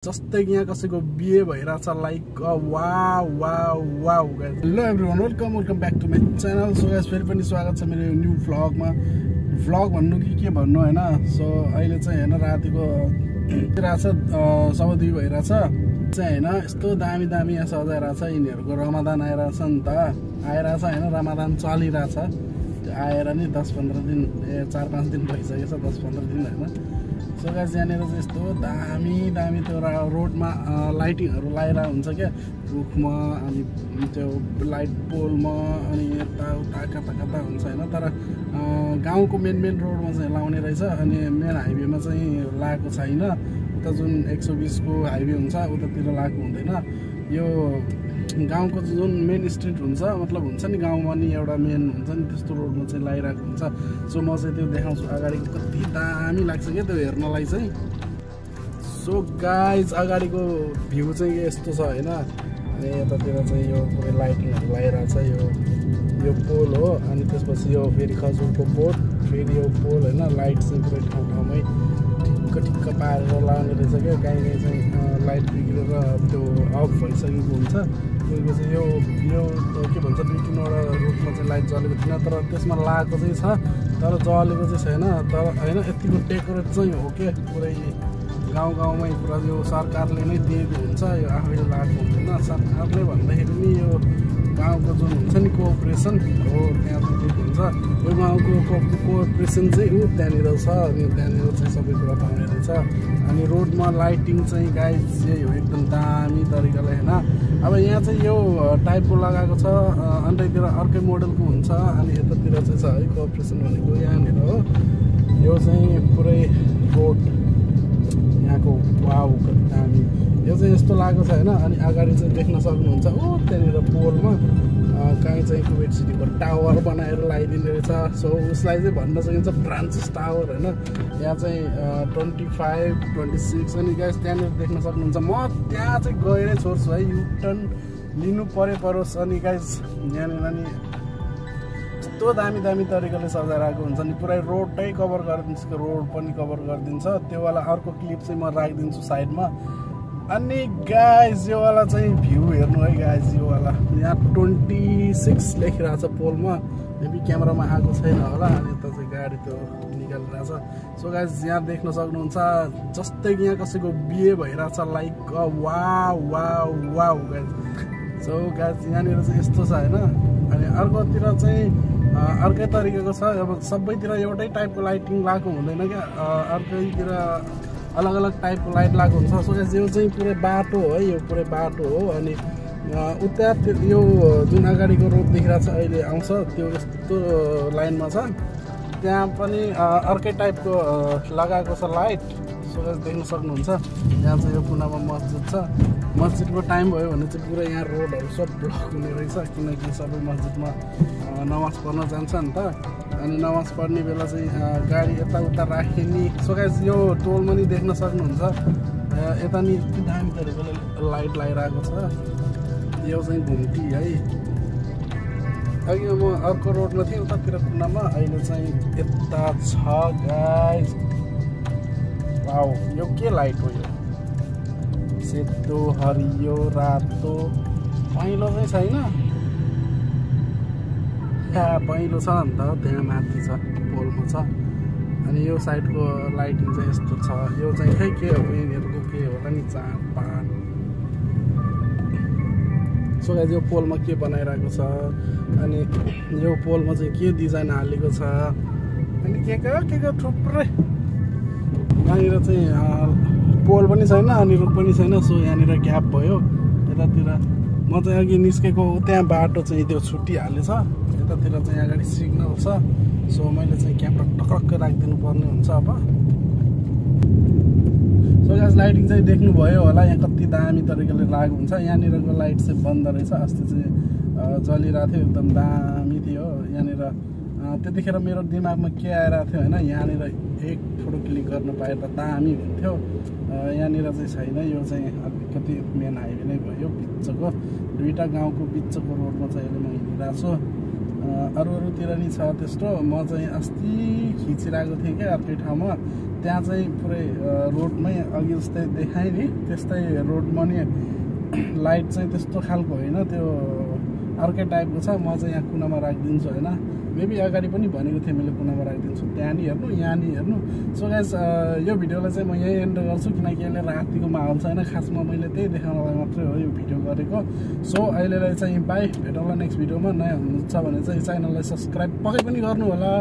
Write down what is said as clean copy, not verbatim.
जस्तै कि यहाँ कसैको बिहे भइरहेछ like wow wow wow guys. Hello everyone, welcome back to my channel. So guys फेरि पनि स्वागत छ मेरो न्यू भ्लगमा। भ्लग भन्नु कि के भन्नु हैन। सो अहिले चाहिँ हैन रातिको रहेछ 2:15 भइरहेछ चाहिँ हैन। यस्तो दामी दामी यहाँ सजाइरहेछ। यिनीहरूको रमदान आइरहेछ नि त, आइरहेछ हैन। रमदान चलिरहेछ, त्यो आएर नि 10-15 दिन 4-5 दिन भइसकेछ, 10-15 दिन हैन। सो गाइस यहाँनिर चाहिँ यस्तो दामी दामी त्यो रोडमा लाइटिङहरू लगाइरहेको हुन्छ क्या, रुखमा अनि त्यो लाइट पोलमा अनि यताउता कता कता हुन्छ होइन। तर गाउँको मेन रोडमा चाहिँ लाउने रहेछ अनि मेन हाइवेमा चाहिँ लगाएको छैन। उता जुन 120 को हाइवे हुन्छ उतातिर लगाएको हुँदैन। यो गाउँको जुन मेन स्ट्रिट हुन्छ, मतलब हुन्छ नि गाउँमा नि एउटा मेन हुन्छ नि, त्यस्तो रोडमा चाहिँ लगाइरहेको हुन्छ। सो म चाहिँ त्यो देखाउँछु अगाडि, कति दामी लाग्छ क्या त्यो हेर्नलाई चाहिँ। सो गाइज अगाडिको भ्यू चाहिँ यस्तो छ होइन। अनि यतातिर चाहिँ यो पुरै लाइटिङहरू लगाइरहेछ। यो पोल हो अनि त्यसपछि यो फेरि खजुरको बोट, फेरि यो पोल होइन। लाइट चाहिँ पुरै ठाउँ ठाउँमै ठिक्क पारेर लगाउने रहेछ क्या। कहीँ चाहिँ लाइट बिग्रेर त्यो अफ भइसकेको हुन्छ। कोहीको चाहिँ यो के भन्छ 2-3वटा रुटमा चाहिँ लाइट जलेको थिएन, तर त्यसमा लगाएको चाहिँ छ, तर जलेको चाहिँ छैन। तर होइन यतिको डेकोरेट चाहिँ हो क्या पुरै गाउँमै पुरा। यो सरकारले नै दिएको हुन्छ, यो आफैले लगाएको हुँदैन। सरकारले भन्दाखेरि नि यो गाउँको जुन हुन्छ नि कोअपरेसन हो, त्यहाँ चाहिँ दिएको हुन्छ। यो गाउँको कोअपरेसन चाहिँ त्यहाँनिर छ अनि त्यहाँनिर चाहिँ सबै कुरा पाउने रहेछ। अनि रोडमा लाइटिङ चाहिँ गाइज यही हो, एकदम दामी तरिकाले होइन। अब यहाँ चाहिँ यो टाइपको लगाएको छ, अन्यतिर अर्कै मोडलको हुन्छ। अनि यतातिर चाहिँ छ है कोअपरेसन भनेको यहाँनिर हो। यो चाहिँ पुरै रोड यहाँको वाउ कति दामी। यो चाहिँ यस्तो लागेको छ होइन। अनि अगाडि चाहिँ देख्न सक्नुहुन्छ त्यहाँनिर पोलमा कहीँ चाहिँ कुवेट सिटीको टावर बनाएर लगाइदिने रहेछ। सो उसलाई चाहिँ भन्न सकिन्छ फ्रान्सिस टावर होइन। यहाँ चाहिँ 25-26 अनि गाइस त्यहाँनिर देख्न सक्नुहुन्छ। म त्यहाँ चाहिँ गएरै छोड्छु है, युटर्न लिनु परोस्। अनि गाइस यहाँनिर नि यस्तो दामी दामी तरिकाले सजाइरहेको हुन्छ नि, पुरै रोडै कभर गरिदिन्छ, रोड पनि कभर गरिदिन्छ। त्योवाला अर्को क्लिप चाहिँ म राखिदिन्छु साइडमा। अनि गाइज यो वाला चाहिँ भ्यू हेर्नु है गाइज। यो वाला यहाँ 26 लेखिरहेको छ पोलमा, मेबी क्यामेरामा आएको छैन होला। अनि यता चाहिँ गाडी त्यो निकालिरहेछ। सो गाइज यहाँ देख्न सक्नुहुन्छ जस्तै कि यहाँ कसैको बिहे भइरहेछ like wow wow wow guys. So guys यहाँनिर चाहिँ यस्तो छ होइन। अनि अर्कोतिर चाहिँ अर्कै तरिकाको छ। अब सबैतिर एउटै टाइपको लाइटिङ लगाएको हुँदैन क्या, अर्कैतिर अलग अलग टाइपको लाइट लागेको हुन्छ। सो यो चाहिँ पुरै बाटो हो है, यो पुरै बाटो हो। अनि उता यो जुन अगाडिको रोड देखिरहेको छ अहिले आउँछ त्यो यस्तो लाइनमा छ, त्यहाँ पनि अर्कै टाइपको लगाएको छ लाइट। सो देख्न सक्नुहुन्छ। यहाँ चाहिँ यो कुनामा मस्जिद छ। मस्जिदको टाइम भयो भने चाहिँ पुरै यहाँ रोडहरू सब ब्लक हुने रहेछ, किनकि सबै मस्जिदमा नमाज पढ्न जान्छ नि त। अनि नमाज पढ्ने बेला चाहिँ गाडी यताउता राखिने। सो गाइस यो टोलमा नि देख्न सक्नुहुन्छ यता नि यति दामी तरिकाले लाइट लगाइरहेको छ। यो चाहिँ घुम्टी है। अघि म अर्को रोडमा थिएँ उतातिर कुनामा, अहिले चाहिँ यता छ गाइस। वाउ यो के लाइट हो यो, सेतो हरियो रातो। पहेँलो चाहिँ छैन, पहेँलो छ नि त, त्यहाँ माथि छ पोलमा छ। अनि यो साइडको लाइटिङ चाहिँ यस्तो छ। यो चाहिँ खै के हो, यिनीहरूको के होला नि, चाडपाड। सो गाइस यो पोलमा के बनाइरहेको छ, अनि यो पोलमा चाहिँ के डिजाइन हालेको छ, अनि के थुप्रै। यहाँनिर चाहिँ पोल पनि छैन अनि रुख पनि छैन। सो यहाँनिर ग्याप भयो यतातिर। म चाहिँ अघि निस्केको त्यहाँ बाटो चाहिँ त्यो छुट्टिहालेछ। यतातिर चाहिँ अगाडि सिग्नल छ। सो मैले चाहिँ क्यामेरा टक्क राखिदिनु पर्ने हुन्छ अब। सो गाइस लाइटिङ चाहिँ देख्नुभयो होला, यहाँ कति दामी तरिकाले लागेको हुन्छ। यहाँनिरको लाइट चाहिँ बन्द रहेछ, अस्ति चाहिँ जलिरहेको थियो, एकदम दामी थियो यहाँनिर। त्यतिखेर मेरो दिमागमा के आइरहेको थियो होइन, यहाँनिर एक फोटो क्लिक गर्न पाए त दामी हुन्थ्यो। यहाँनिर चाहिँ छैन। यो चाहिँ अलिकति मेन हाइवे नै भयो, बिचको दुईवटा गाउँको बिचको रोडमा चाहिँ अहिले म हिँडिरहेको छु। अरूतिर नि छ त्यस्तो। म चाहिँ अस्ति खिचिरहेको थिएँ क्या अर्कै ठाउँमा, त्यहाँ चाहिँ पुरै रोडमै अघि जस्तै देखाएँ नि त्यस्तै रोडमा नि लाइट चाहिँ त्यस्तो खालको होइन त्यो अर्कै टाइपको छ म चाहिँ यहाँ कुनामा राखिदिन्छु होइन मेबी अगाडि पनि भनेको थिएँ मैले कुनामा राखिदिन्छु त्यहाँ नि हेर्नु यहाँ नि हेर्नु सो गाइस यो भिडियोलाई चाहिँ म यही एन्ड गर्छु किनकि अहिले रातिको माहौल छैन खासमा मैले त्यही देखाउनलाई मात्रै हो यो भिडियो गरेको सो अहिलेलाई चाहिँ बाई भेटौँला नेक्स्ट भिडियोमा नयाँ हुनुहुन्छ भने चाहिँ च्यानललाई सब्सक्राइब पक्कै पनि गर्नु होला